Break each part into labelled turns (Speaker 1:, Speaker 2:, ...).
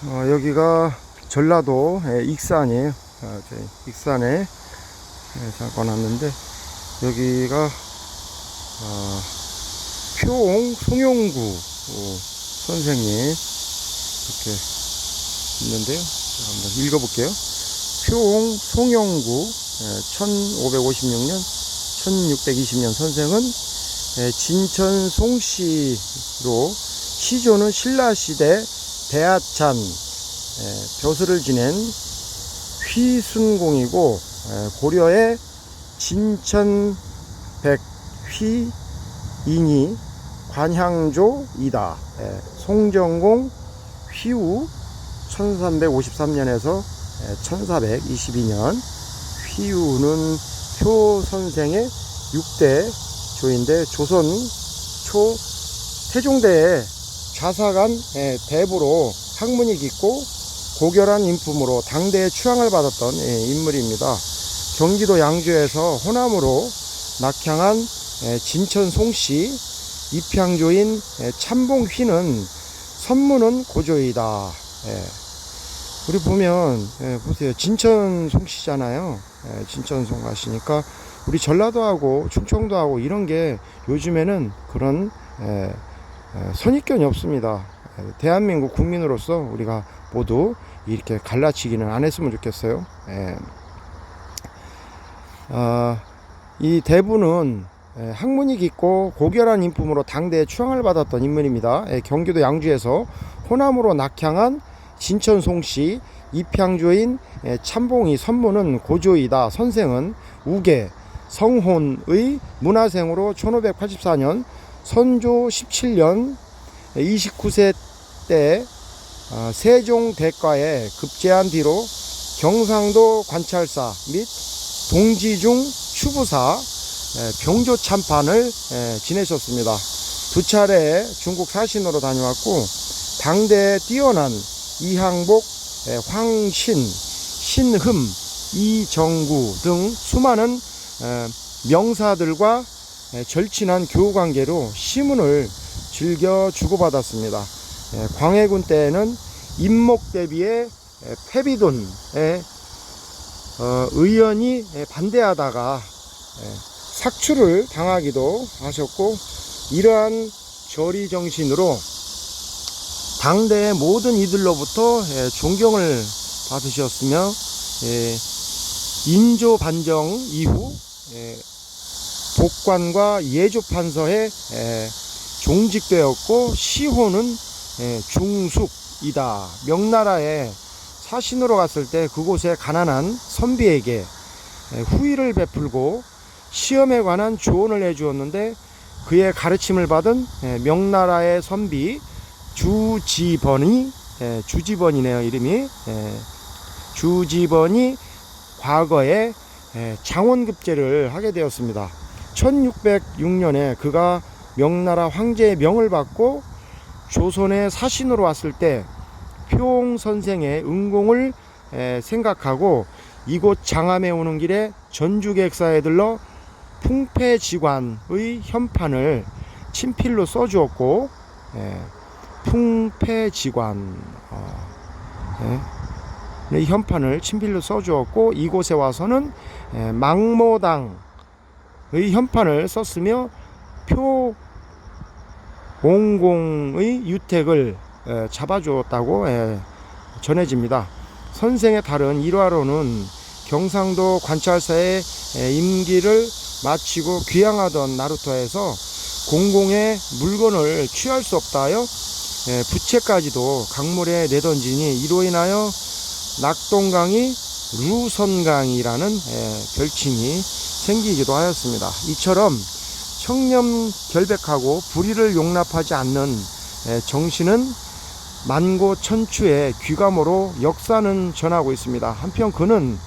Speaker 1: 여기가 전라도 익산이에요. 저희 익산에 잠깐 왔는데 여기가 표옹 송영구 선생님 이렇게 있는데요. 한번 읽어볼게요. 표옹 송영구 1556년 1620년 선생은 진천 송시로 시조는 신라시대 대하찬 벼슬을 지낸 휘순공이고 고려의 진천 백휘인이 관향조이다. 송정공 휘우 1353년에서 1422년 휘우는 표 선생의 6대 조인데 조선 초 태종대에 좌사간 대부로 학문이 깊고 고결한 인품으로 당대의 추앙을 받았던 인물입니다. 경기도 양주에서 호남으로 낙향한 진천 송씨 입향조인 참봉휘는 선무는 고조이다. 우리 보면 보세요. 진천 송씨잖아요. 진천 송 가시니까 우리 전라도하고 충청도하고 이런 게 요즘에는 그런 선입견이 없습니다. 대한민국 국민으로서 우리가 모두 이렇게 갈라치기는 안 했으면 좋겠어요. 이 대부는 학문이 깊고 고결한 인품으로 당대에 추앙을 받았던 인물입니다. 경기도 양주에서 호남으로 낙향한 진천 송씨 입향조인 참봉이 선무는 고조이다. 선생은 우계 성혼의 문화생으로 1584년 선조 17년 29세 때 세종대과에 급제한 뒤로 경상도 관찰사 및 동지중 추부사 병조 참판을 지내셨습니다. 두 차례 중국 사신으로 다녀왔고 당대에 뛰어난 이항복, 황신, 신흠, 이정구 등 수많은 명사들과 절친한 교우관계로 시문을 즐겨 주고받았습니다. 광해군 때에는 임목대비의 패비돈에 의연히 반대하다가 삭출을 당하기도 하셨고 이러한 절의 정신으로 당대의 모든 이들로부터 존경을 받으셨으며 인조 반정 이후 복관과 예조판서에 종직되었고 시호는 중숙이다. 명나라에 사신으로 갔을 때 그곳에 가난한 선비에게 후의를 베풀고 시험에 관한 조언을 해주었는데 그의 가르침을 받은 명나라의 선비 주지번이네요. 이름이 주지번이 과거에 장원급제를 하게 되었습니다. 1606년에 그가 명나라 황제의 명을 받고 조선의 사신으로 왔을 때 표옹 선생의 은공을 생각하고 이곳 장암에 오는 길에 전주객사에 들러 풍패지관의 현판을 친필로 써주었고 풍패지관 이 현판을 친필로 써주었고 이곳에 와서는 망모당의 현판을 썼으며 표옹공의 유택을 잡아주었다고 전해집니다. 선생의 다른 일화로는 경상도 관찰사의 임기를 마치고 귀향하던 나루터에서 공공의 물건을 취할 수 없다 하여 부채까지도 강물에 내던지니 이로 인하여 낙동강이 루선강이라는 별칭이 생기기도 하였습니다. 이처럼 청렴결백하고 불의를 용납하지 않는 정신은 만고천추의 귀감으로 역사는 전하고 있습니다. 한편 그는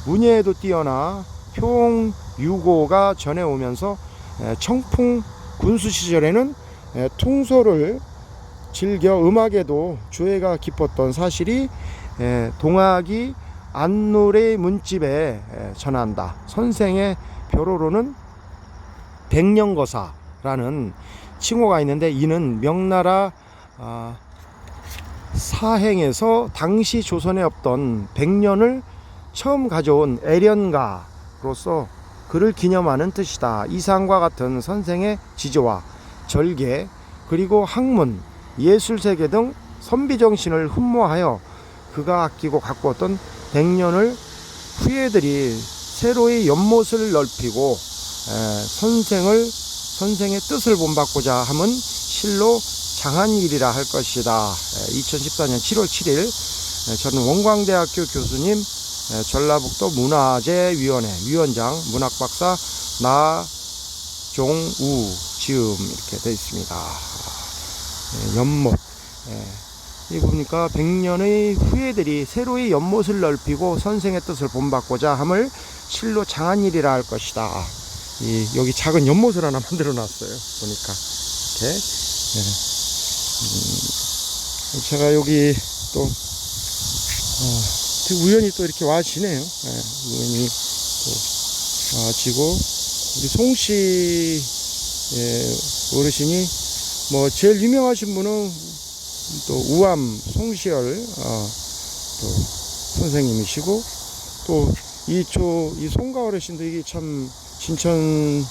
Speaker 1: 문예에도 뛰어나 표옹유고가 전해오면서 청풍 군수 시절에는 통소를 즐겨 음악에도 조예가 깊었던 사실이 동학이 안노래 문집에 전한다. 선생의 벼로로는 백령거사라는 칭호가 있는데 이는 명나라 사행에서 당시 조선에 없던 백년을 처음 가져온 애련가로서 그를 기념하는 뜻이다. 이상과 같은 선생의 지조와 절개 그리고 학문, 예술세계 등 선비정신을 흠모하여 그가 아끼고 가꾸었던 백년을 후예들이 새로이 연못을 넓히고 선생의 뜻을 본받고자 함은 실로 장한일이라 할 것이다. 2014년 7월 7일 저는 원광대학교 교수님, 전라북도 문화재위원회 위원장, 문학박사 나종우 지음 이렇게 되어 있습니다. 연못. 이 보니까 백년의 후예들이 새로이 연못을 넓히고 선생의 뜻을 본받고자 함을 실로 장한일이라 할 것이다. 여기 작은 연못을 하나 만들어 놨어요. 보니까 이렇게. 제가 여기 또 우연히 또 이렇게 와지네요. 우연히 또 와지고 우리 송씨 어르신이 뭐 제일 유명하신 분은 또 우암 송시열 또 선생님이시고 또 이 송가 어르신도 이게 참 진천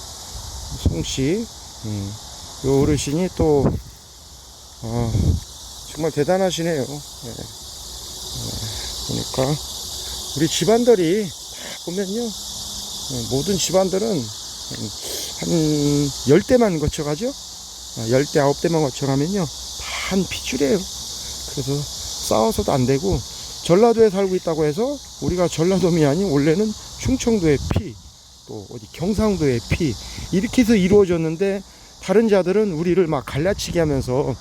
Speaker 1: 송씨 요 어르신이 또 정말 대단하시네요. 보니까 우리 집안들이 다 보면요, 모든 집안들은 한 10대만 거쳐가죠. 10대 9대만 거쳐가면요 다 한 핏줄이에요. 그래서 싸워서도 안 되고, 전라도에 살고 있다고 해서 우리가 전라도민이 아닌 원래는 충청도의 피, 또 어디 경상도의 피, 이렇게 해서 이루어졌는데 다른 자들은 우리를 막 갈라치기 하면서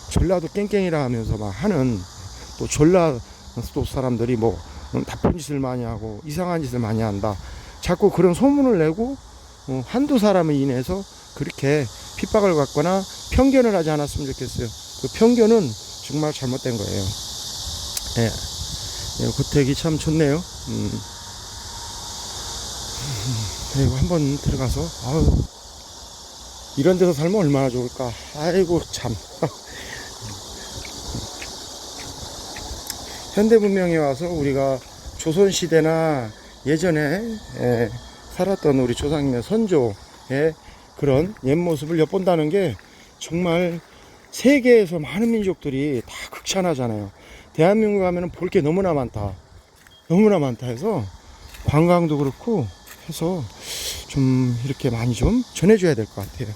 Speaker 1: 전라도 깽깽이라 하면서 막 하는, 또 전라도 사람들이 뭐 나쁜 짓을 많이 하고 이상한 짓을 많이 한다, 자꾸 그런 소문을 내고 한두 사람을 인해서 그렇게 핍박을 받거나 편견을 하지 않았으면 좋겠어요. 그 편견은 정말 잘못된 거예요. 고택이 참 좋네요. 그리고 한번 들어가서 이런 데서 살면 얼마나 좋을까. 아이고 참. 현대 문명에 와서 우리가 조선시대나 예전에 살았던 우리 조상님의 선조의 그런 옛 모습을 엿본다는 게 정말 세계에서 많은 민족들이 다 극찬하잖아요. 대한민국 가면은 볼 게 너무나 많다 해서 관광도 그렇고 해서 좀 이렇게 많이 좀 전해줘야 될 것 같아요.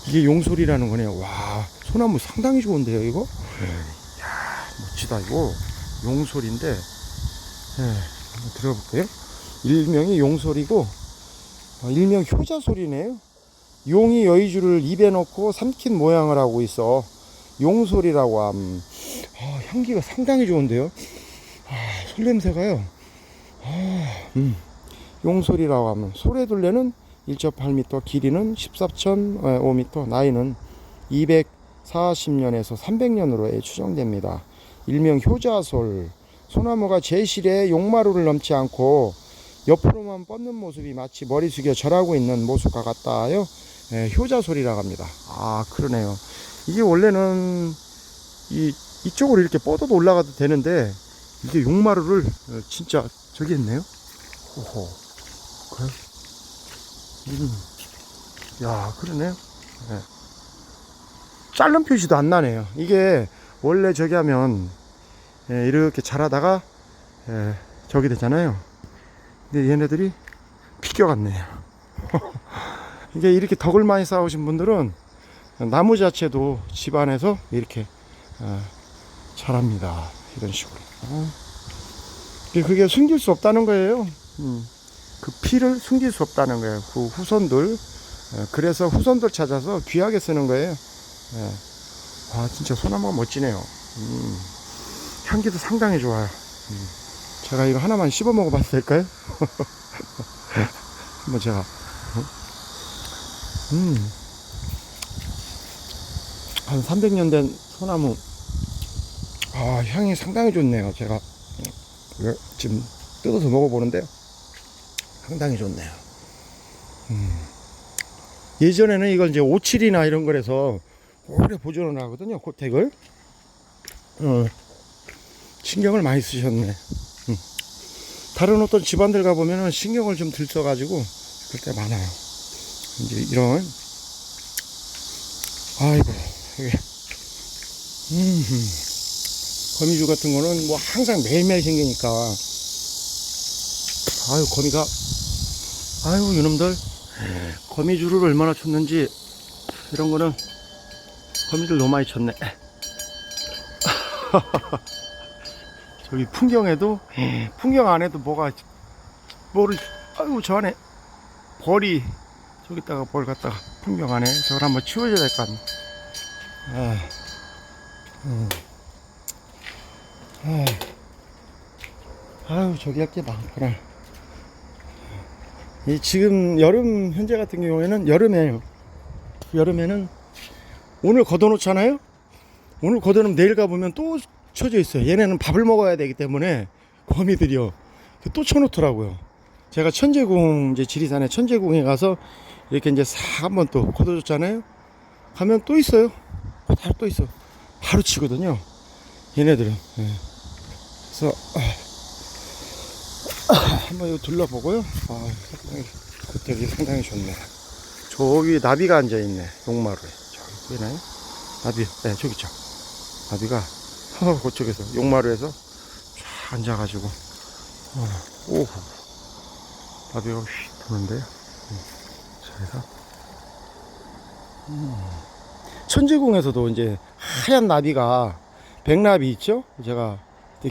Speaker 1: 이게 용소리라는 거네요. 와, 소나무 상당히 좋은데요, 이거? 이야, 멋지다, 이거. 용소리인데, 한번 들어볼게요. 일명이 용소리고, 일명 효자소리네요. 용이 여의주를 입에 넣고 삼킨 모양을 하고 있어 용소리라고 함. 향기가 상당히 좋은데요. 솔냄새가요. 용소리라고 하면, 소래둘레는 1.8m, 길이는 14.5m, 나이는 240년에서 300년으로 추정됩니다. 일명 효자솔. 소나무가 제실에 용마루를 넘지 않고 옆으로만 뻗는 모습이 마치 머리 숙여 절하고 있는 모습과 같다요. 효자솔이라고 합니다. 그러네요. 이게 원래는 이쪽으로 이렇게 뻗어도 올라가도 되는데, 이게 용마루를 진짜 저기 했네요. 오호. 그래? 야, 그러네요. 자른 표시도 안 나네요. 이게 원래 저기 하면 이렇게 자라다가 저기 되잖아요. 근데 얘네들이 비껴갔네요. 이게 이렇게 덕을 많이 쌓으신 분들은 나무 자체도 집안에서 이렇게 자랍니다. 이런 식으로. 그게 숨길 수 없다는 거예요. 그 피를 숨길 수 없다는 거예요. 그 후손들. 그래서 후손들 찾아서 귀하게 쓰는 거예요. 진짜 소나무가 멋지네요. 향기도 상당히 좋아요. 제가 이거 하나만 씹어 먹어봐도 될까요? 한번 제가. 한 300년 된 소나무. 향이 상당히 좋네요. 제가 지금 뜯어서 먹어보는데요, 상당히 좋네요. 예전에는 이걸 이제 57이나 이런 거라서 오래 보존을 하거든요, 고택을. 신경을 많이 쓰셨네. 다른 어떤 집안들 가보면은 신경을 좀 들 써가지고 그럴 때 많아요. 이제 이런, 아이고, 이게, 거미줄 같은 거는 뭐 항상 매일매일 생기니까, 아유, 거미가, 아유, 이놈들, 거미줄을 얼마나 쳤는지, 이런 거는 거미줄 너무 많이 쳤네. 저기 풍경에도, 풍경 안에도 뭐를, 아유, 저 안에 벌이, 저기다가 벌 갖다가 풍경 안에 저걸 한번 치워줘야 될 것 같네. 아유, 저기 할 게 많구나. 지금 여름, 현재 같은 경우에는 여름에요. 여름에는 오늘 걷어놓잖아요? 오늘 걷어놓으면 내일 가보면 또 쳐져 있어요. 얘네는 밥을 먹어야 되기 때문에 거미들이요. 또 쳐놓더라고요. 제가 천재궁, 이제 지리산에 천재궁에 가서 이렇게 이제 싹 한번 또 걷어줬잖아요? 가면 또 있어요. 바로 또 있어. 바로 치거든요. 얘네들은. 예. 그래서, 한번 이거 둘러보고요. 상당히, 그때이 상당히 좋네. 저기 나비가 앉아있네. 용마루에. 저기 보이나요? 나비, 네, 저기 있죠. 나비가, 그쪽에서, 용마루에서 쫙 앉아가지고, 오호. 나비가 휙 도는데요. 그래서, 천지궁에서도 이제 하얀 나비가, 백나비 있죠? 제가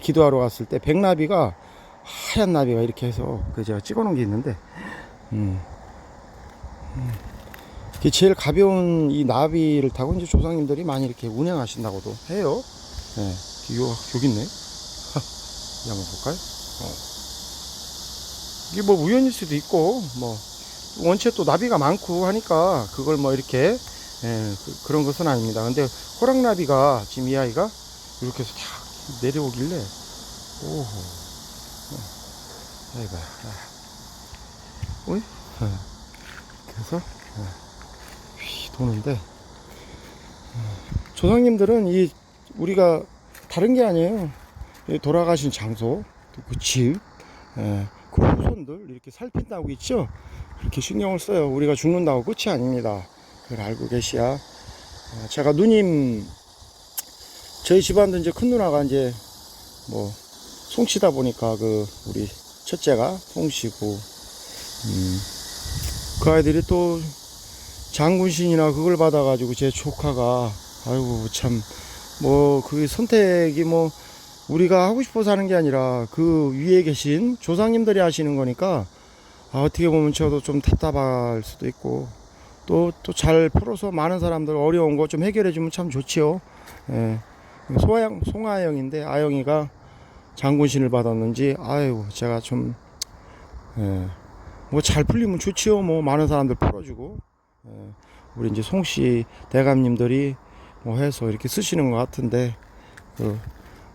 Speaker 1: 기도하러 갔을 때, 백나비가, 하얀 나비가 이렇게 해서, 그 제가 찍어 놓은 게 있는데, 이게 제일 가벼운 이 나비를 타고 이제 조상님들이 많이 이렇게 운행하신다고도 해요. 네, 여기 있네. 이 한번 볼까요? 이게 뭐 우연일 수도 있고, 뭐, 원체 또 나비가 많고 하니까, 그걸 뭐 이렇게, 그런 것은 아닙니다. 근데 호랑나비가, 지금 이 아이가 이렇게 해서 탁 내려오길래, 오호. 아이고, 어이? 그래서, 도는데, 조상님들은 우리가 다른 게 아니에요. 돌아가신 장소, 그 집, 그 후손들 이렇게 살핀다고 있죠. 그렇게 신경을 써요. 우리가 죽는다고 끝이 아닙니다. 그걸 알고 계시야. 제가 저희 집안도 이제 큰 누나가 이제 뭐 송치다 보니까 우리 첫째가 송치고, 그 아이들이 또 장군신이나 그걸 받아가지고 제 조카가, 아이고 참, 뭐 그 선택이 뭐 우리가 하고 싶어서 하는 게 아니라 그 위에 계신 조상님들이 하시는 거니까, 어떻게 보면 저도 좀 답답할 수도 있고, 또 잘 풀어서 많은 사람들 어려운 거 좀 해결해 주면 참 좋지요. 예. 송하영인데 아영이가 장군신을 받았는지, 아유 제가 좀, 뭐 잘 풀리면 좋지요. 뭐 많은 사람들 풀어주고, 우리 이제 송씨 대감님들이 뭐 해서 이렇게 쓰시는 것 같은데,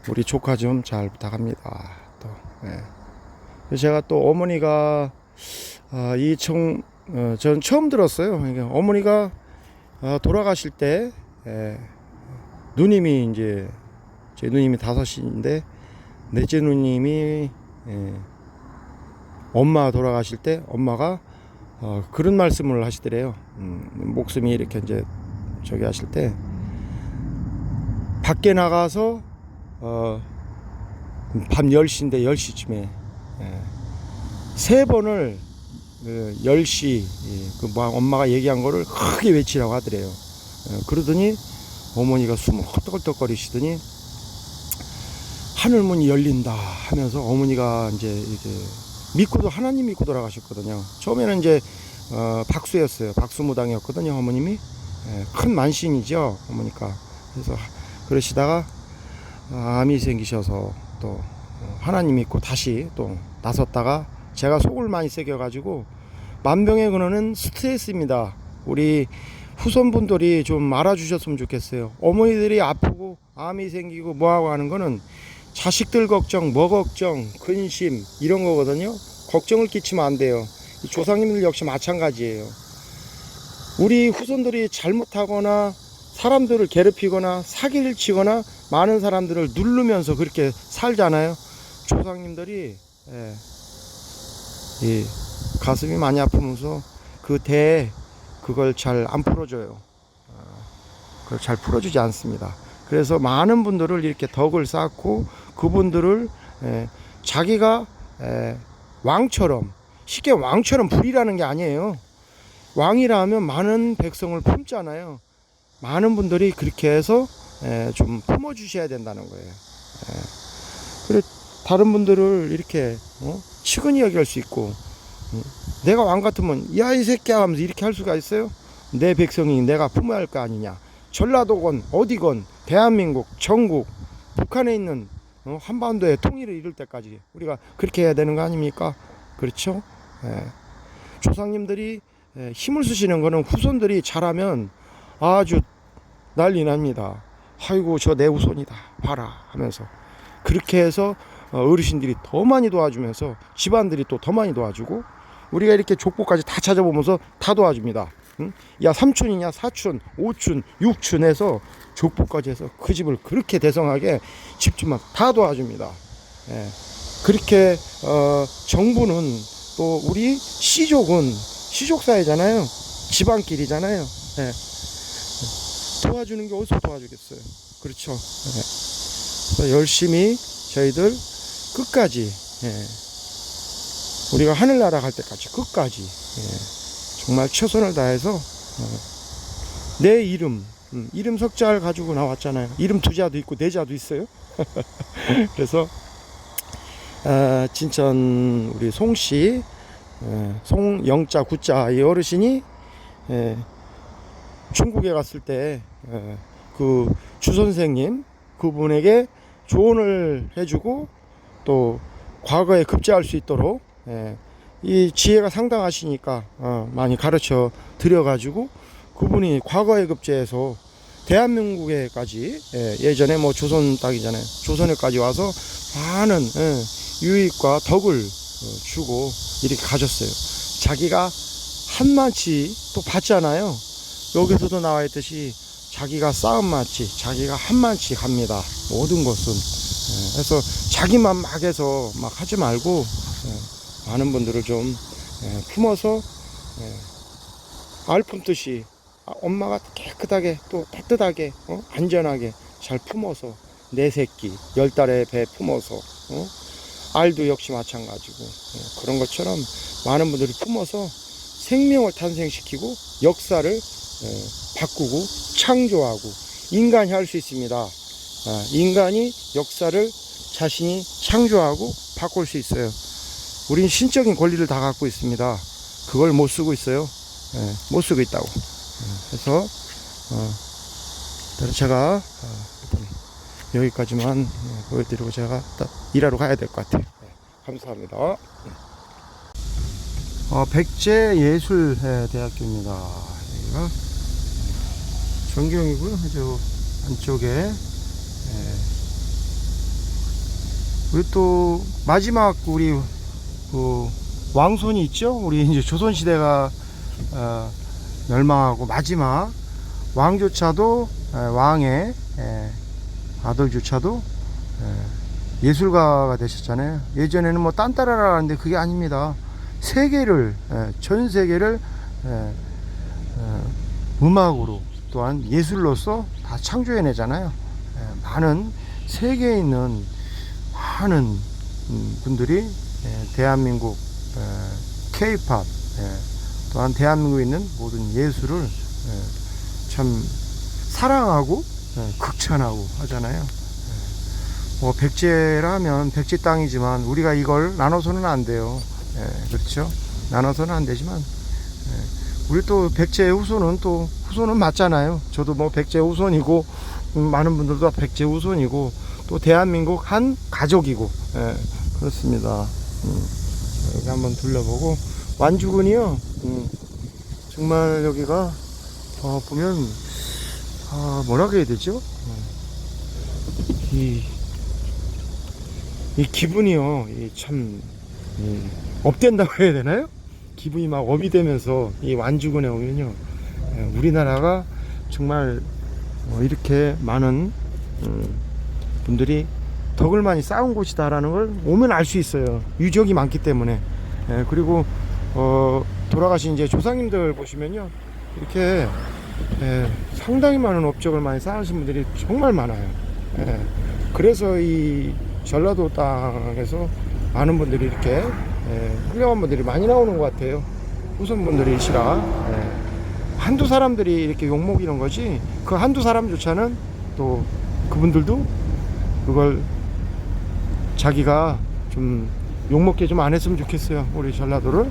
Speaker 1: 우리 조카 좀 잘 부탁합니다. 또, 제가 또 어머니가, 전 처음 들었어요. 그러니까 어머니가 돌아가실 때, 누님이 이제, 제 누님이 5인데, 넷째 누님이, 엄마 돌아가실 때, 엄마가, 그런 말씀을 하시더래요. 목숨이 이렇게 이제, 저기 하실 때, 밖에 나가서, 밤 10시인데, 10시쯤에, 3번을, 10시, 엄마가 얘기한 거를 크게 외치라고 하더래요. 그러더니, 어머니가 숨을 헐떡헐떡거리시더니, 하늘문이 열린다 하면서 어머니가 이제 이렇게 하나님 믿고 돌아가셨거든요. 처음에는 이제 박수였어요. 박수무당이었거든요. 어머님이 큰 만신이죠. 어머니가. 그래서 그러시다가 암이 생기셔서 또 하나님 믿고 다시 또 나섰다가, 제가 속을 많이 새겨가지고, 만병의 근원은 스트레스입니다. 우리 후손분들이 좀 알아주셨으면 좋겠어요. 어머니들이 아프고 암이 생기고 뭐하고 하는 거는 자식들 걱정, 뭐 걱정, 근심 이런 거거든요. 걱정을 끼치면 안 돼요. 조상님들 역시 마찬가지예요. 우리 후손들이 잘못하거나 사람들을 괴롭히거나 사기를 치거나 많은 사람들을 누르면서 그렇게 살잖아요. 조상님들이 이 가슴이 많이 아프면서 그걸 잘 안 풀어줘요. 그걸 잘 풀어주지 않습니다. 그래서 많은 분들을 이렇게 덕을 쌓고 그분들을 자기가 왕처럼, 쉽게 왕처럼 부리라는 게 아니에요. 왕이라면 많은 백성을 품잖아요. 많은 분들이 그렇게 해서 좀 품어주셔야 된다는 거예요. 그래 다른 분들을 이렇게 측은히 여길 수 있고, 내가 왕 같으면 야 이 새끼야 하면서 이렇게 할 수가 있어요? 내 백성이 내가 품어야 할 거 아니냐. 전라도건 어디건 대한민국 전국 북한에 있는 한반도의 통일을 이룰 때까지 우리가 그렇게 해야 되는 거 아닙니까? 그렇죠? 조상님들이 힘을 쓰시는 거는 후손들이 잘하면 아주 난리 납니다. 아이고 저 내 후손이다 봐라 하면서 그렇게 해서 어르신들이 더 많이 도와주면서 집안들이 또 더 많이 도와주고, 우리가 이렇게 족보까지 다 찾아보면서 다 도와줍니다. 응? 야 삼촌이냐 사촌 오촌 육촌 해서 족보까지 해서 그 집을 그렇게 대성하게 집주만 다 도와줍니다. 그렇게 정부는 또 우리 시족은 시족사회잖아요. 집안끼리잖아요. 도와주는 게 어디서 도와주겠어요. 그렇죠. 그래서 열심히 저희들 끝까지 우리가 하늘나라 갈 때까지 끝까지 정말 최선을 다해서 내 이름 석자를 가지고 나왔잖아요. 이름 두 자도 있고 네 자도 있어요. 그래서 진천 우리 송씨 송영자 구자 이 어르신이 중국에 갔을 때 그 주선생님 그분에게 조언을 해주고 또 과거에 급제할 수 있도록 이 지혜가 상당하시니까 많이 가르쳐 드려가지고 그분이 과거에 급제해서 대한민국에까지 예전에 뭐 조선 땅이잖아요. 조선에까지 와서 많은 유익과 덕을 주고 이렇게 가셨어요. 자기가 한마치 또 받잖아요. 여기서도 나와 있듯이 자기가 쌓은 마치 자기가 한마치 갑니다. 모든 것은. 그래서 자기만 막 해서 막 하지 말고 많은 분들을 좀 품어서 알 품듯이 엄마가 깨끗하게 또 따뜻하게 안전하게 잘 품어서 내 새끼 10달의 배 품어서 알도 역시 마찬가지고 그런 것처럼 많은 분들이 품어서 생명을 탄생시키고 역사를 바꾸고 창조하고 인간이 할 수 있습니다. 인간이 역사를 자신이 창조하고 바꿀 수 있어요. 우린 신적인 권리를 다 갖고 있습니다. 그걸 못 쓰고 있어요. 못 쓰고 있다고. 그래서 제가 여기까지만 보여드리고 제가 일하러 가야 될 것 같아요. 감사합니다. 백제예술대학교입니다. 여기가 전경이고요. 저 안쪽에 우리 또 마지막 우리 그 왕손이 있죠. 우리 이제 조선시대가 멸망하고 마지막 왕조차도 왕의 아들조차도 예술가가 되셨잖아요. 예전에는 뭐 딴따라라 하는데 그게 아닙니다. 세계를 전 세계를 음악으로 또한 예술로서 다 창조해내잖아요. 많은 세계에 있는 많은 분들이 대한민국 K-팝 또한 대한민국에 있는 모든 예술을 참 사랑하고 극찬하고 하잖아요. 뭐 백제라면 백제 땅이지만 우리가 이걸 나눠서는 안 돼요. 그렇죠? 나눠서는 안 되지만 우리 또 백제 후손은 또 후손은 맞잖아요. 저도 뭐 백제 후손이고 많은 분들도 백제 후손이고 또 대한민국 한 가족이고 그렇습니다. 여기 한번 둘러보고 완주군이요. 정말 여기가 보면 뭐라고 해야 되죠? 이 기분이요. 참 업된다고 해야 되나요? 기분이 막 업이 되면서 이 완주군에 오면요. 우리나라가 정말 이렇게 많은 분들이 덕을 많이 쌓은 곳이다라는 걸 오면 알 수 있어요. 유적이 많기 때문에. 그리고 돌아가신 이제 조상님들 보시면요, 이렇게 상당히 많은 업적을 많이 쌓으신 분들이 정말 많아요. 그래서 이 전라도 땅에서 많은 분들이 이렇게 훌륭한 분들이 많이 나오는 것 같아요. 후손분들이시라. 한두 사람들이 이렇게 욕먹이는 거지, 그 한두 사람조차는 또 그분들도 그걸 자기가 좀 욕먹게 좀 안 했으면 좋겠어요. 우리 전라도를.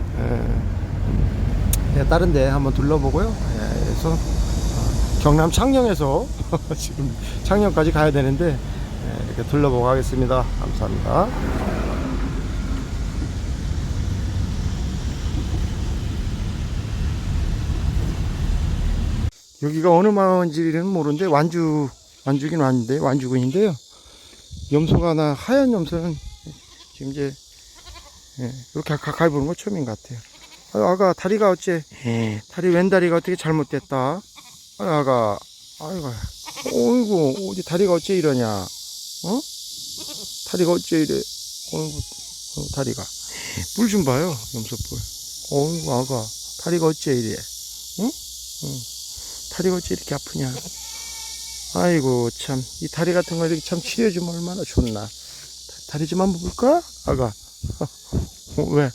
Speaker 1: 다른 데 한번 둘러보고요. 그래서 경남 창녕에서 지금 창녕까지 가야 되는데 이렇게 둘러보고 가겠습니다. 감사합니다. 여기가 어느 마을인지는 모르는데 완주긴 왔는데 완주군인데요. 염소가 하나, 하얀 염소는 지금 이제 이렇게 가까이 보는 거 처음인 것 같아요. 아가 다리가 어째 다리 왼다리가 어떻게 잘못됐다. 아가 아이고 어이구 어디 다리가 어째 이러냐. 다리가 어째 이래. 어이구 다리가 뿔 좀 봐요. 염소뿔. 어이구 아가 다리가 어째 이래. 응? 다리가 어째 이렇게 아프냐. 아이고 참 이 다리 같은 거 이렇게 참 치료해주면 얼마나 좋나. 다리 좀 한번 볼까? 아가 왜?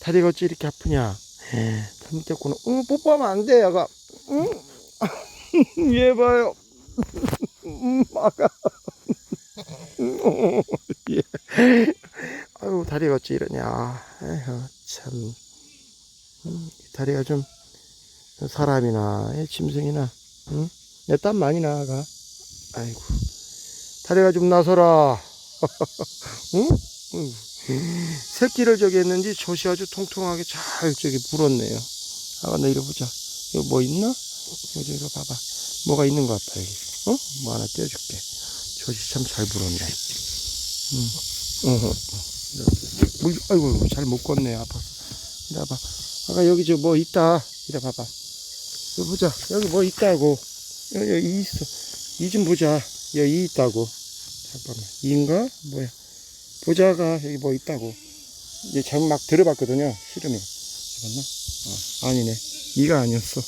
Speaker 1: 다리가 어째 이렇게 아프냐. 잘못됐구나. 뽀뽀하면 안 돼 아가. 얘 봐요. 아가. 예. 아유 다리가 어째 이러냐. 에휴 참 다리가 좀 사람이나 짐승이나 내 땀 많이 나가. 아이고 다리가 좀 나서라. 응? 새끼를 저기 했는지 젖이 아주 통통하게 잘 저기 불었네요. 아가 너 이리 보자. 여기 뭐 있나? 여기 이리 봐봐. 뭐가 있는 것 같아 여기. 뭐 하나 떼어줄게. 젖이 참 잘 불었네. 아이고 잘 못 걷네. 아파서. 이리 와봐. 아가 여기 저 뭐 있다. 이리 봐봐. 여기 보자. 여기 뭐 있다고. 여기 있어. 이 좀 보자. 여기 있다고. 잠깐만. 이인가? 뭐야. 보자가 여기 뭐 있다고. 이제 잘못 막 들어봤거든요. 시름이. 잡았나? 아니네. 이가 아니었어.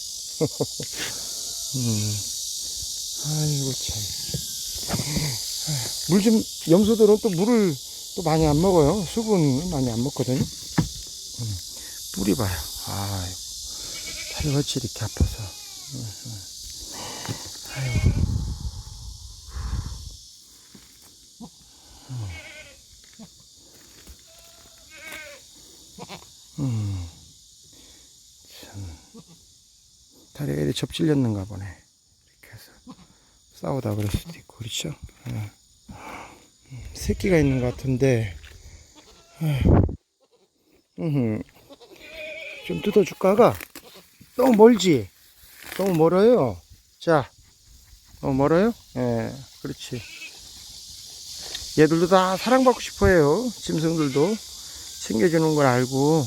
Speaker 1: 아이고 참. 물 좀, 염소들은 또 물을 또 많이 안 먹어요. 수분을 많이 안 먹거든요. 뿌리 봐요. 아이고. 다리가 어찌 이렇게 아파서. 아이고. 참. 다리가 이렇게 접질렸는가 보네. 이렇게 해서 싸우다 그럴 수도 있고, 그렇죠? 새끼가 있는 것 같은데, 좀 뜯어줄까, 아가? 너무 멀지? 너무 멀어요. 자, 너무 멀어요? 예, 그렇지. 얘들도 다 사랑받고 싶어 해요. 짐승들도. 챙겨주는 걸 알고.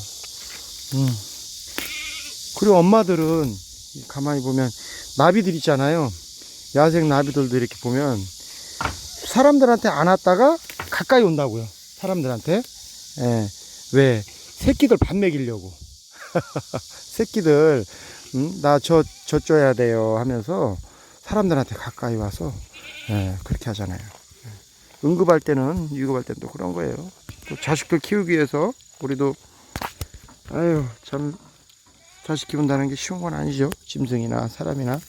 Speaker 1: 그리고 엄마들은 가만히 보면 나비들 있잖아요. 야생 나비들도 이렇게 보면 사람들한테 안 왔다가 가까이 온다고요. 사람들한테. 예. 왜? 새끼들 밥 먹이려고. 새끼들, 나 저 줘야 돼요 하면서 사람들한테 가까이 와서, 예, 그렇게 하잖아요. 응급할 때는, 위급할 때는 또 그런 거예요. 또 자식들 키우기 위해서, 우리도, 아유, 참, 자식 키운다는 게 쉬운 건 아니죠. 짐승이나 사람이나.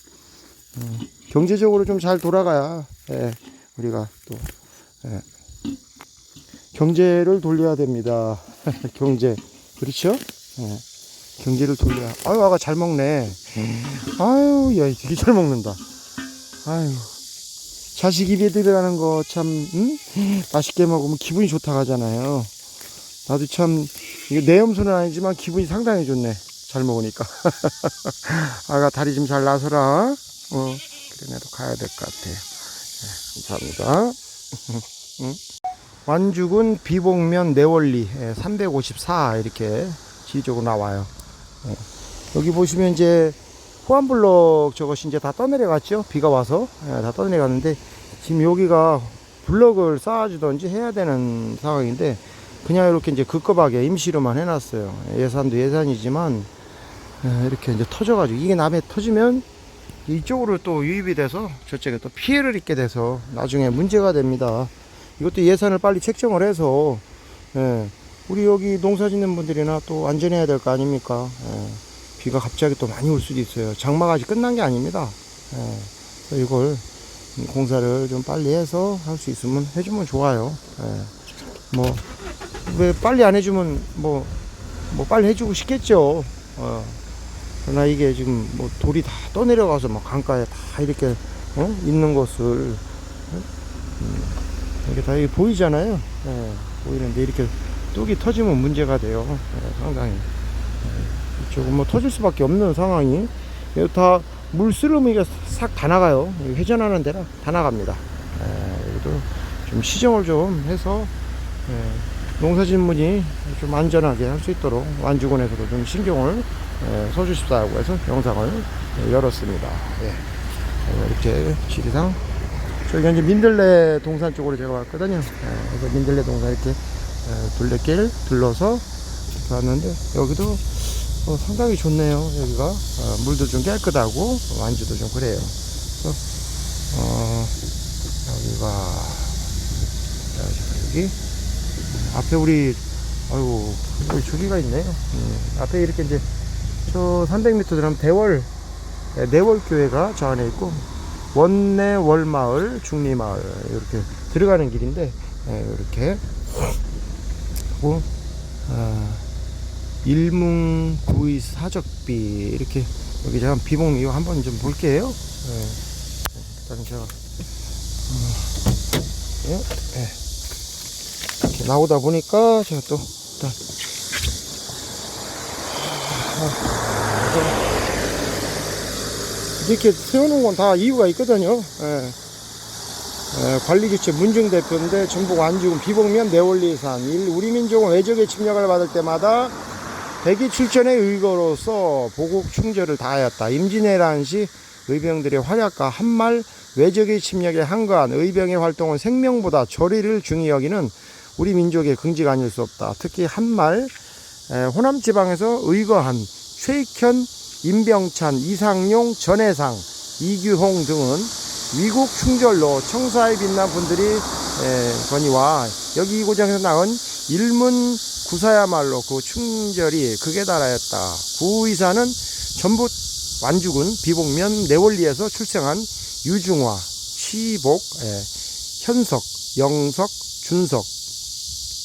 Speaker 1: 경제적으로 좀 잘 돌아가야, 예, 우리가 또, 예, 경제를 돌려야 됩니다. 경제. 그렇죠? 예, 경제를 돌려야. 아유, 아가 잘 먹네. 아유, 야, 되게 잘 먹는다. 아유. 자식 입에 들어가는 거 참, 맛있게 먹으면 기분이 좋다 하잖아요. 나도 참, 이거 내 염소는 아니지만 기분이 상당히 좋네. 잘 먹으니까. 아가 다리 좀 잘 나서라. 그래, 나도 가야 될 것 같아요. 네, 감사합니다. 완주군 비봉면 내원리 354 이렇게 지적으로 나와요. 여기 보시면 이제 호암블럭 저것이 이제 다 떠내려갔죠. 비가 와서. 예, 다 떠내려갔는데 지금 여기가 블럭을 쌓아주던지 해야 되는 상황인데 그냥 이렇게 이제 급급하게 임시로만 해놨어요. 예산도 예산이지만 이렇게 이제 터져가지고 이게 남에 터지면 이쪽으로 또 유입이 돼서 저쪽에 또 피해를 입게 돼서 나중에 문제가 됩니다. 이것도 예산을 빨리 책정을 해서 우리 여기 농사 짓는 분들이나 또 안전해야 될 거 아닙니까? 비가 갑자기 또 많이 올 수도 있어요. 장마가 아직 끝난 게 아닙니다. 이걸 공사를 좀 빨리 해서 할 수 있으면 해주면 좋아요. 뭐 왜 빨리 안 해주면 뭐 빨리 해주고 싶겠죠. 그러나 이게 지금 뭐 돌이 다 떠내려가서 막 강가에 다 이렇게 있는 것을 이게 다 이게 보이잖아요. 보이는데 이렇게 뚝이 터지면 문제가 돼요. 상당히 이쪽은 뭐 터질 수밖에 없는 상황이. 여기 다 물쓰러미가 싹 다 나가요. 회전하는 데라 다 나갑니다. 여기도 좀 시정을 좀 해서 농사짓문이 좀 안전하게 할 수 있도록 완주군에서도 좀 신경을 써주십사고 해서 영상을 열었습니다. 이렇게 지리상 저희가 이제 민들레 동산 쪽으로 제가 왔거든요. 그래서 민들레 동산 이렇게 둘레길 둘러서 왔는데 여기도 상당히 좋네요. 여기가 물도 좀 깨끗하고 완주도 좀 그래요. 그래서 여기 앞에 우리 아이고 저기가 있네요. 앞에 이렇게 이제 저 300m 들어가면 내월교회가 저 안에 있고 원내월마을 중리마을 이렇게 들어가는 길인데 이렇게 하고 일문 구의 사적비 이렇게 여기 제가 비봉 이거 한번 좀 볼게요. 일단 제가 이렇게 나오다 보니까 제가 또 일단 이렇게 세워놓은 건 다 이유가 있거든요. 관리주체 문중 대표인데 전북 완주군 비봉면 내원리산 우리 민족은 외적의 침략을 받을 때마다 백이 출전의 의거로서 보국 충절을 다하였다. 임진왜란 시 의병들의 활약과 한말 외적의 침략에 항거한 의병의 활동은 생명보다 절의를 중히 여기는 우리 민족의 긍지가 아닐 수 없다. 특히 한말 호남 지방에서 의거한 최익현, 임병찬, 이상용, 전해상, 이규홍 등은 위국 충절로 청사에 빛난 분들이 거니와 여기 이고장에서 나온 일문 구사야말로 그 충절이 극에 달하였다. 구의사는 전북 완주군 비봉면 내원리에서 출생한 유중화, 치복, 현석, 영석, 준석,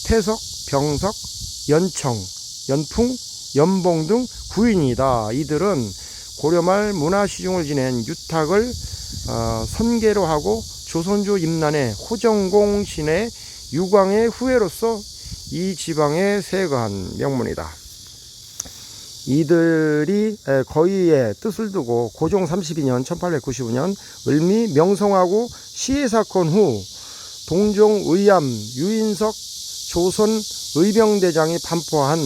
Speaker 1: 태석, 병석, 연청, 연풍, 연봉 등 구인이다. 이들은 고려말 문화시중을 지낸 유탁을 선계로 하고 조선조 임난의 호정공 신의 유광의 후예로서 이 지방에 세거한 명문이다. 이들이 거의의 뜻을 두고 고종 32년 1895년 을미 명성하고 시해 사건 후 동종 의암 유인석 조선 의병대장이 반포한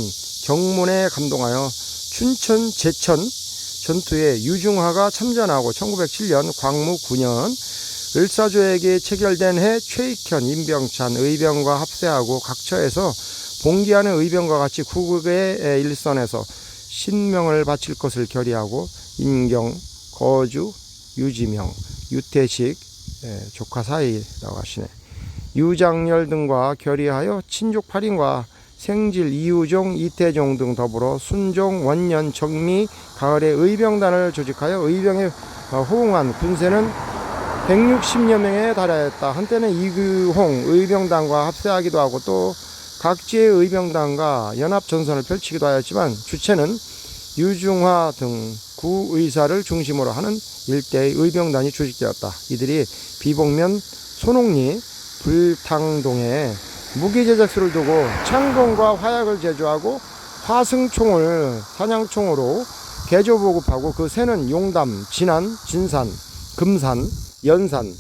Speaker 1: 경문에 감동하여 춘천 제천 전투에 유중하가 참전하고 1907년 광무 9년 을사조에게 체결된 해 최익현, 임병찬 의병과 합세하고 각처에서 봉기하는 의병과 같이 구국의 일선에서 신명을 바칠 것을 결의하고 인경, 거주, 유지명, 유태식 조카 사이라고 하시네. 유장렬 등과 결의하여 친족 8인과 생질, 이우종, 이태종 등 더불어 순종, 원년, 정미, 가을에 의병단을 조직하여 의병에 호응한 군세는 160여 명에 달하였다. 한때는 이규홍 의병단과 합세하기도 하고 또 각지의 의병단과 연합전선을 펼치기도 하였지만 주체는 유중화 등 구의사를 중심으로 하는 일대의 의병단이 조직되었다. 이들이 비봉면 손옥리 불탕동에 무기제작소를 두고 창공과 화약을 제조하고 화승총을 사냥총으로 개조보급하고 그 새는 용담, 진안, 진산, 금산, 연산,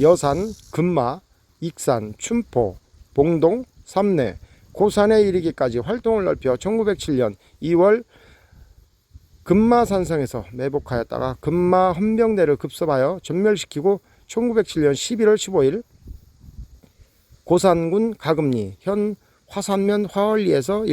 Speaker 1: 여산, 금마, 익산, 춘포, 봉동, 삼내, 고산에 이르기까지 활동을 넓혀 1907년 2월 금마산성에서 매복하였다가 금마 헌병대를 급습하여 전멸시키고 1907년 11월 15일 고산군 가금리 현 화산면 화월리에서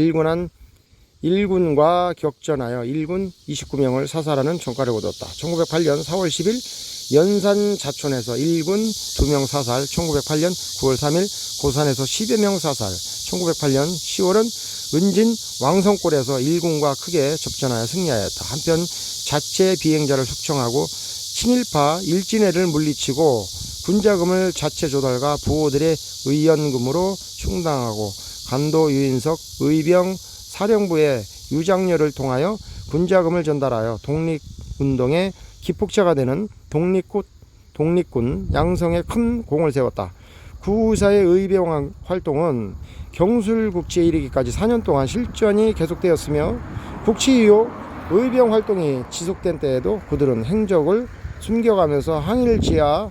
Speaker 1: 일군과 격전하여 일군 29명을 사살하는 전과를 거뒀다. 1908년 4월 10일 연산 자촌에서 일군 2명 사살, 1908년 9월 3일 고산에서 10여 명 사살, 1908년 10월은 은진 왕성골에서 일군과 크게 접전하여 승리하였다. 한편 자체 비행자를 숙청하고 친일파 일진회를 물리치고 군자금을 자체 조달과 부호들의 의연금으로 충당하고 간도 유인석 의병 사령부의 유장렬을 통하여 군자금을 전달하여 독립운동의 기폭제가 되는 독립군 양성에 큰 공을 세웠다. 구의사의 의병 활동은 경술국지에 이르기까지 4년 동안 실전이 계속되었으며 국치 이후 의병 활동이 지속된 때에도 그들은 행적을 숨겨가면서 항일지하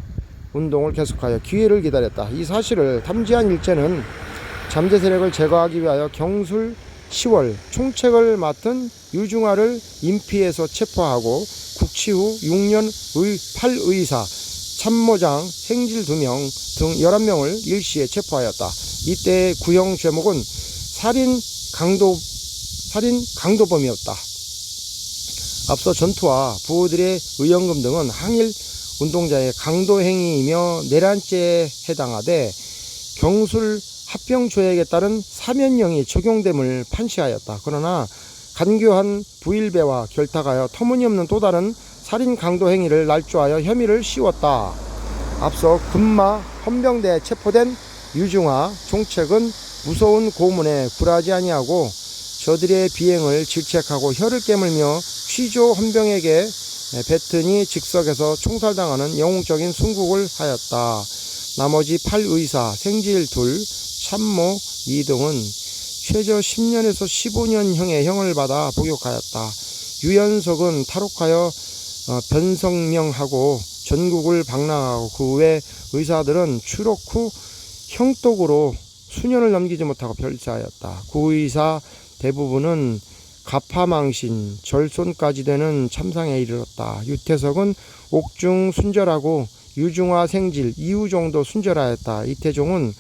Speaker 1: 운동을 계속하여 기회를 기다렸다. 이 사실을 탐지한 일제는 잠재 세력을 제거하기 위하여 경술 10월 총책을 맡은 유중하를 인피해서 체포하고 국치 후 6년 8의사 참모장 행질 2명 등 11명을 일시에 체포하였다. 이때의 구형 제목은 살인 강도범이었다. 앞서 전투와 부호들의 의연금 등은 항일 운동자의 강도행위이며 내란죄에 해당하되 경술 합병조약에 따른 사면령이 적용됨을 판시하였다. 그러나 간교한 부일배와 결탁하여 터무니없는 또 다른 살인 강도 행위를 날조하여 혐의를 씌웠다. 앞서 금마 헌병대에 체포된 유중하 총책은 무서운 고문에 굴하지 아니하고 저들의 비행을 질책하고 혀를 깨물며 취조 헌병에게 뱉으니 즉석에서 총살당하는 영웅적인 순국을 하였다. 나머지 8의사, 생질 2, 참모 2등은 최저 10년에서 15년형의 형을 받아 복역하였다. 유연석은 탈옥하여 변성명하고 전국을 방랑하고 그 외 의사들은 추록 후 형독으로 수년을 넘기지 못하고 별세하였다. 구의사 대부분은 가파망신, 절손까지 되는 참상에 이르렀다. 유태석은 옥중 순절하고 유중하 생질 이후 정도 순절하였다. 이태종은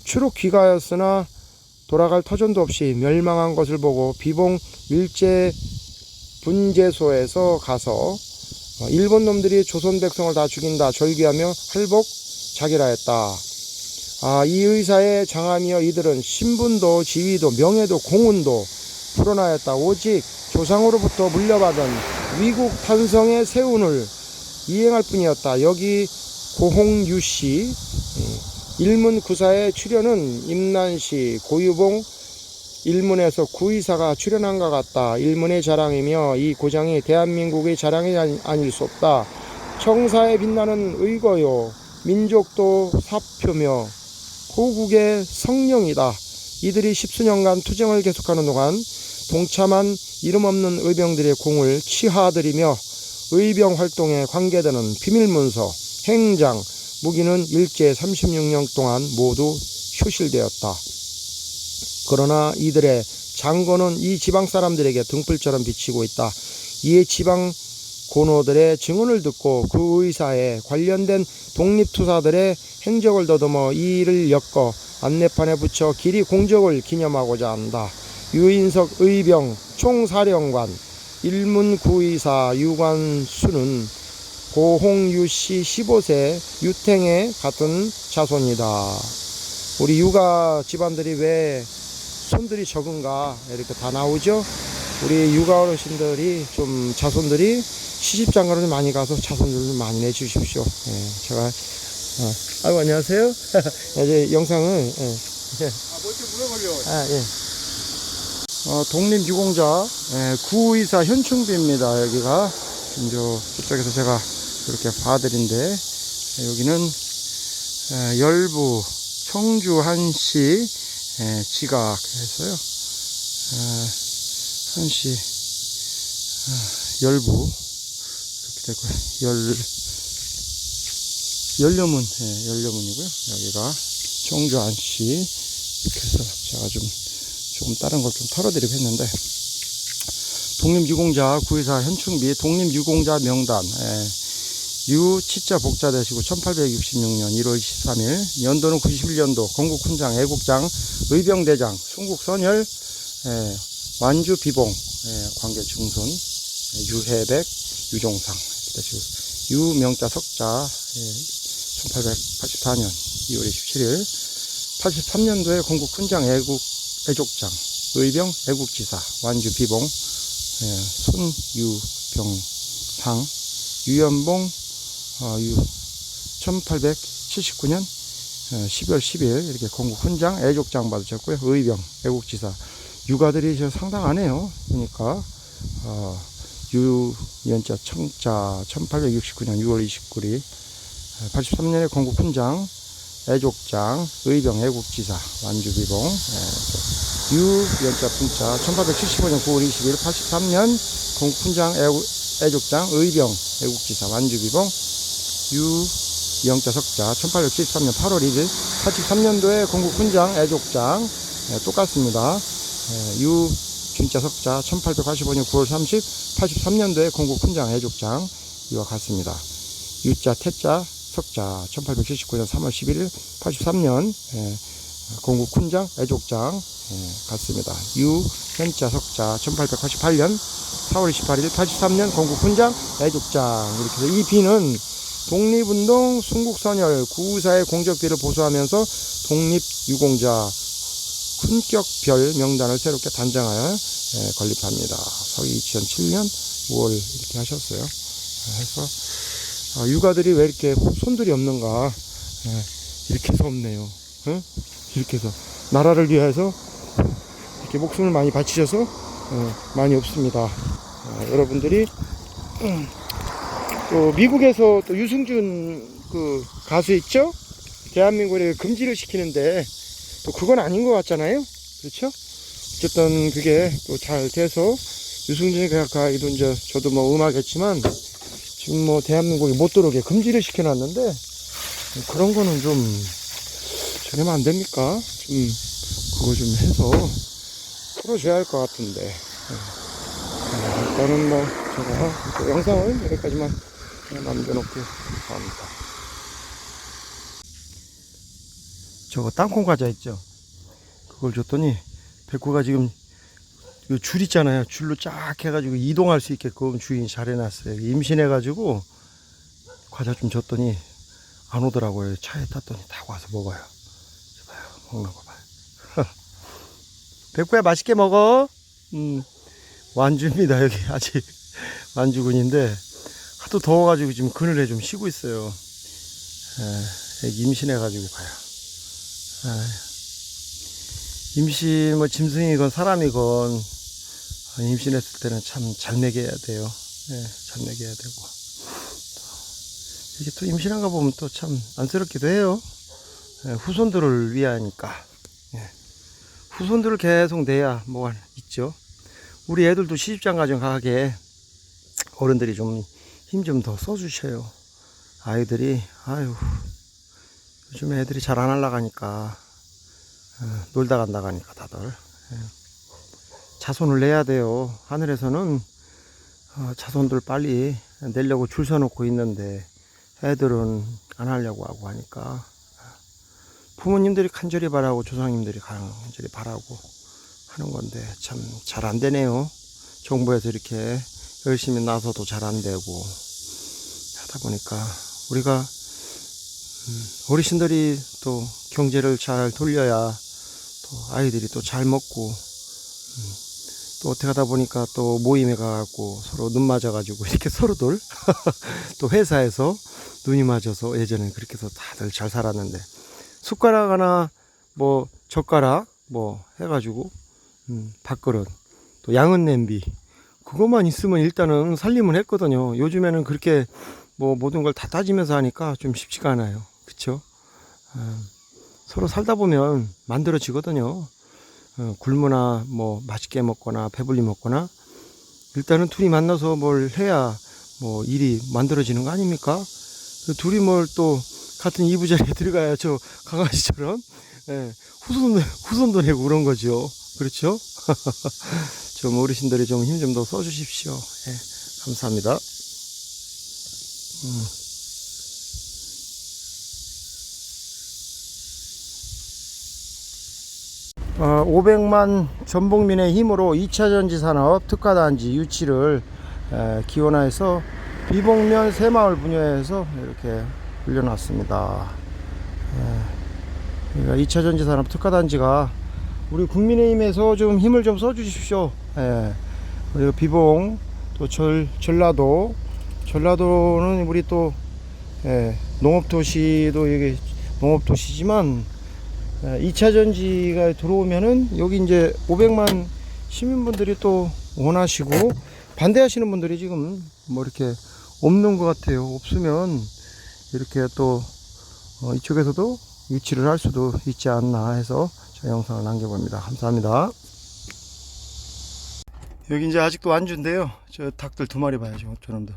Speaker 1: 추록 귀가하였으나 돌아갈 터전도 없이 멸망한 것을 보고 비봉 일제 분재소에서 가서 일본 놈들이 조선 백성을 다 죽인다 절규하며 할복 자결하였다. 이 의사의 장함이여 이들은 신분도 지위도 명예도 공운도 불어나였다. 오직 조상으로부터 물려받은 위국 탄성의 세운을 이행할 뿐이었다. 여기 고홍유씨 일문구사의 출연은 임난시 고유봉 일문에서 구의사가 출연한 것 같다. 일문의 자랑이며 이 고장이 대한민국의 자랑이 아닐 수 없다. 청사에 빛나는 의거요 민족도 사표며 호국의 성령이다. 이들이 10수년간 투쟁을 계속하는 동안 동참한 이름 없는 의병들의 공을 치하드리며 의병 활동에 관계되는 비밀문서, 행장, 무기는 일제 36년 동안 모두 휴실되었다. 그러나 이들의 장거는 이 지방 사람들에게 등불처럼 비치고 있다. 이에 지방 고노들의 증언을 듣고 그 의사에 관련된 독립투사들의 행적을 더듬어 이 일을 엮어 안내판에 붙여 길이 공적을 기념하고자 한다. 유인석 의병 총사령관 일문구의사 유관수는 고홍유씨 15세 유탱의 같은 자손이다. 우리 유가 집안들이 왜 손들이 적은가 이렇게 다 나오죠. 우리 유가 어르신들이 좀 자손들이 시집장가를 많이 가서 자손들을 많이 내주십시오. 제가 아이고 안녕하세요. 이제 영상을
Speaker 2: 뭐좀 물어보려.
Speaker 1: 독립유공자 구의사 현충비입니다. 여기가 저쪽에서 제가 이렇게 봐드린데 여기는 열부 청주 한시 지각해서요. 한시 열부 이렇게 되고요. 연료문 연료문이고요. 여기가 청주 한시 이렇게 해서 제가 조금 다른 걸 좀 털어드리고 했는데 독립유공자 924 현충비 독립유공자 명단 유 치자 복자 되시고 1866년 1월 23일 연도는 91년도 건국훈장 애국장 의병대장 순국선열 완주 비봉 관계 중손 유해백 유종상 유명자 석자 1884년 2월 27일 83년도에 건국훈장 애족장 의병 애국지사 완주 비봉 손유병상 유연봉 1879년 12월 10일 이렇게 건국훈장 애족장 받으셨고요. 의병 애국지사 유가들이 저 상당하네요. 그러니까 유연자 청자 1869년 6월 29일 83년에 건국훈장 애족장 의병 애국지사 완주비봉 유연자 풍자 1875년 9월 20일 83년 건국훈장 애족장 의병 애국지사 완주비봉 유영자 석자 1873년 8월 1일 83년도에 건국훈장 애족장 똑같습니다. 유준자 석자 1885년 9월 30 83년도에 건국훈장 애족장 이와 같습니다. 유자 태자 석자 1879년 3월 11일 83년 건국훈장 애족장 같습니다. 유현자 석자 1888년 4월 28일 83년 건국훈장 애족장 이렇게 해서 이 비는 독립운동 순국선열 924의 공적비를 보수하면서 독립유공자 훈격별 명단을 새롭게 단장하여 건립합니다. 서기 2007년 5월 이렇게 하셨어요. 해서 유가들이 왜 이렇게 손들이 없는가 이렇게 해서 없네요. 이렇게 해서 나라를 위해서 이렇게 목숨을 많이 바치셔서 많이 없습니다. 여러분들이 또 미국에서 또 유승준 그 가수 있죠? 대한민국에 금지를 시키는데 또 그건 아닌 것 같잖아요. 그렇죠? 어쨌든 그게 또 잘 돼서 유승준이 이도 이제 저도 뭐 음악했지만 지금 뭐 대한민국에 못 들어오게 금지를 시켜놨는데 그런 거는 좀 저러면 안 됩니까? 좀 그거 좀 해서 풀어줘야 할 것 같은데 일단은 뭐 제가 영상을 여기까지만 남겨놓고 합니다. 저거 땅콩 과자 있죠? 그걸 줬더니 백호가 지금 이 줄 있잖아요. 줄로 쫙 해가지고 이동할 수 있게끔 주인이 잘 해놨어요. 임신해가지고 과자 좀 줬더니 안 오더라고요. 차에 탔더니 타고 와서 먹어요. 봐요. 먹는 거 봐요. 백호야 맛있게 먹어. 완주입니다. 여기 아직 완주군인데 하도 더워가지고 지금 그늘에 좀 쉬고 있어요. 애기 임신해가지고 봐요. 임신 뭐 짐승이건 사람이건 임신했을 때는 참 잘 먹여야 돼요. 잘 먹여야 되고 이게 또 임신한 거 보면 또 참 안쓰럽기도 해요. 후손들을 위하니까 후손들을 계속 내야 뭐가 있죠. 우리 애들도 시집장 가정 가게 어른들이 좀 힘 좀 더 써주셔요. 아이들이 아유 요즘 애들이 잘 안 올라가니까 놀다 간다 가니까 다들 자손을 내야 돼요. 하늘에서는 자손들 빨리 내려고 줄 서놓고 있는데 애들은 안 하려고 하고 하니까 부모님들이 간절히 바라고 조상님들이 간절히 바라고 하는 건데 참 잘 안 되네요. 정부에서 이렇게 열심히 나서도 잘 안 되고 하다 보니까 우리가 어르신들이 또 경제를 잘 돌려야 또 아이들이 또 잘 먹고 또 어떻게 하다 보니까 또 모임에 가갖고 서로 눈 맞아가지고 이렇게 서로들 또 회사에서 눈이 맞아서 예전에 그렇게 해서 다들 잘 살았는데 숟가락 하나 뭐 젓가락 뭐 해가지고 밥그릇 또 양은 냄비 그것만 있으면 일단은 살림을 했거든요. 요즘에는 그렇게 뭐 모든 걸 다 따지면서 하니까 좀 쉽지가 않아요. 그쵸? 서로 살다 보면 만들어지거든요. 굶거나 뭐 맛있게 먹거나 배불리 먹거나 일단은 둘이 만나서 뭘 해야 뭐 일이 만들어지는 거 아닙니까? 둘이 뭘 또 같은 이부자리에 들어가야 저 강아지처럼 후손도 내고 그런 거죠. 그렇죠? 좀 어르신들이 좀 힘 좀 더 써주십시오. 예, 감사합니다. 500만 전복민의 힘으로 2차전지 산업 특화단지 유치를 기원하여서 비봉면 새마을 분야에서 이렇게 올려놨습니다. 그러니까 2차전지 산업 특화단지가 우리 국민의힘에서 좀 힘을 좀 써주십시오. 그리고 비봉 또 전라도는 우리 또 농업도시도 이게 농업도시지만 2차 전지가 들어오면은 여기 이제 500만 시민분들이 또 원하시고 반대하시는 분들이 지금 뭐 이렇게 없는 것 같아요. 없으면 이렇게 또 이쪽에서도 유치를 할 수도 있지 않나 해서 저 영상을 남겨봅니다. 감사합니다. 여기 이제 아직도 안주인데요. 저 닭들 2마리 봐야죠. 저놈들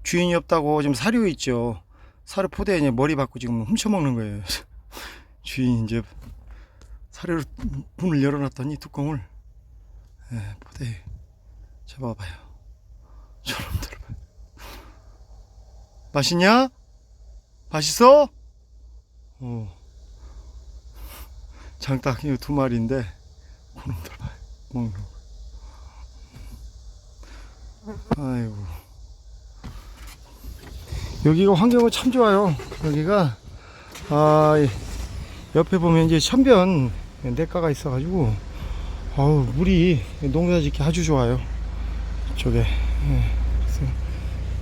Speaker 1: 주인이 없다고 지금 사료 있죠. 사료 포대에 이제 머리 받고 지금 훔쳐먹는 거예요. 주인이 이제 사료를 문을 열어놨더니 뚜껑을 포대에 잡아봐요. 저놈들 맛있냐? 맛있어? 장딱 이거 2마리인데 그놈들 봐요. 먹는 거. 아이고 여기가 환경은 참 좋아요. 여기가 옆에 보면 이제 천변 냇가가 있어가지고 물이 농사짓기 아주 좋아요. 이쪽에 그래서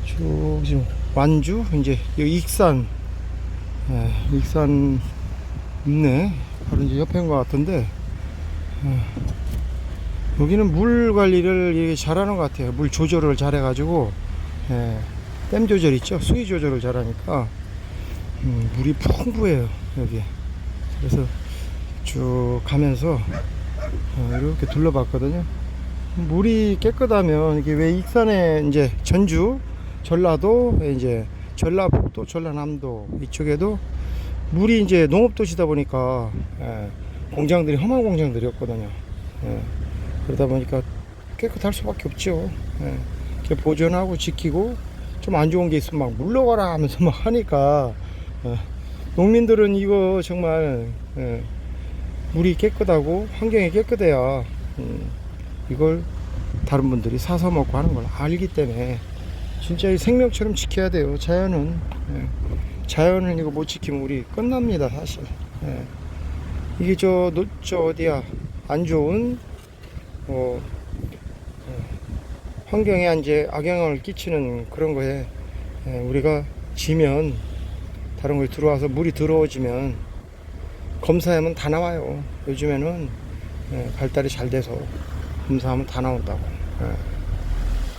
Speaker 1: 쭉 지금 완주 이제 여기 익산 있네. 바로 이제 옆인 것 같은데 여기는 물 관리를 이게 잘하는 것 같아요. 물 조절을 잘해가지고 댐 조절 있죠. 수위 조절을 잘하니까 물이 풍부해요 여기. 그래서 쭉 가면서 이렇게 둘러봤거든요. 물이 깨끗하면 이게 왜 익산에 이제 전주, 전라도, 이제 전라북도, 전라남도 이쪽에도 물이 이제 농업도시다 보니까 공장들이 험한 공장들이었거든요. 그러다 보니까 깨끗할 수밖에 없죠. 이렇게 보존하고 지키고 좀 안 좋은 게 있으면 막 물러가라 하면서 막 하니까 농민들은 이거 정말 물이 깨끗하고 환경이 깨끗해야 이걸 다른 분들이 사서 먹고 하는 걸 알기 때문에 진짜 이 생명처럼 지켜야 돼요. 자연을 이거 못 지키면 우리 끝납니다 사실. 이게 저 어디야 안 좋은 환경에 이제 악영향을 끼치는 그런 거에 우리가 지면 다른 걸 들어와서 물이 더러워지면 검사하면 다 나와요. 요즘에는 발달이 잘 돼서 검사하면 다 나온다고.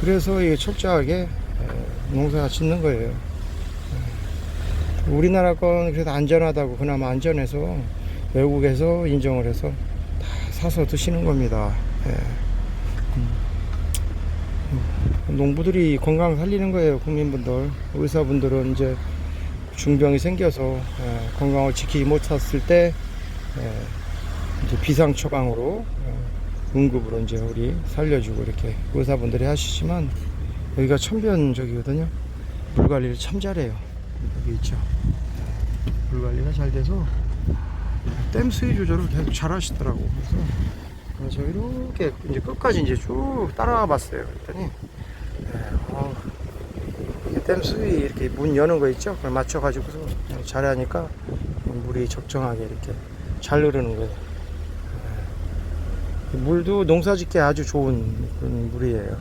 Speaker 1: 그래서 이게 철저하게 농사 짓는 거예요. 우리나라 건 그래도 안전하다고 그나마 안전해서 외국에서 인정을 해서 다 사서 드시는 겁니다. 농부들이 건강 살리는 거예요. 국민분들, 의사분들은 이제 중병이 생겨서 건강을 지키지 못했을 때 이제 비상 처방으로 응급으로 이제 우리 살려주고 이렇게 의사분들이 하시지만 여기가 천변적이거든요. 물 관리를 참 잘해요. 여기 있죠. 물 관리가 잘 돼서 댐 수위 조절을 계속 잘 하시더라고. 그래서 저 이렇게 이제 끝까지 이제 쭉 따라와 봤어요. 그랬더니 댐 수위 이렇게 문 여는 거 있죠? 그걸 맞춰가지고서 잘하니까 물이 적정하게 이렇게 잘 흐르는 거예요. 물도 농사짓기 아주 좋은 그런 물이에요.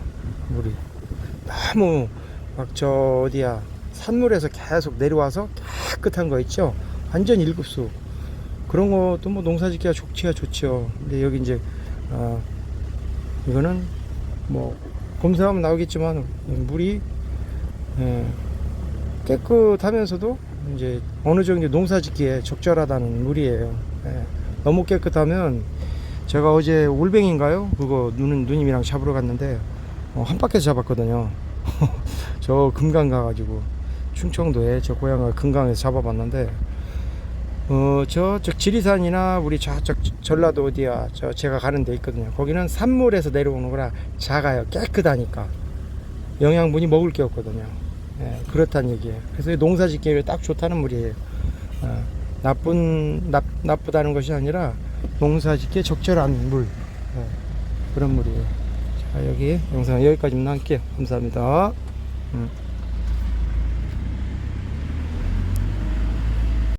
Speaker 1: 물이 너무 막 저 어디야 산물에서 계속 내려와서 깨끗한 거 있죠? 완전 1급수 그런 것도 뭐 농사짓기가 좋죠. 근데 여기 이제 이거는 뭐 검사하면 나오겠지만 물이 깨끗하면서도 이제 어느 정도 농사짓기에 적절하다는 물이에요. 너무 깨끗하면 제가 어제 올뱅인가요? 그거 누님이랑 잡으러 갔는데 한 바퀴 잡았거든요. 저 금강 가가지고 충청도에 저 고향을 금강에서 잡아봤는데 저쪽 지리산이나 우리 저쪽 전라도 어디야, 제가 가는 데 있거든요. 거기는 산물에서 내려오는 거라 작아요. 깨끗하니까. 영양분이 먹을 게 없거든요. 예, 그렇다는 얘기예요. 그래서 농사 짓기에 딱 좋다는 물이에요. 나쁘다는 것이 아니라 농사 짓기에 적절한 물. 그런 물이에요. 자, 여기 영상 여기까지만 할게요. 감사합니다.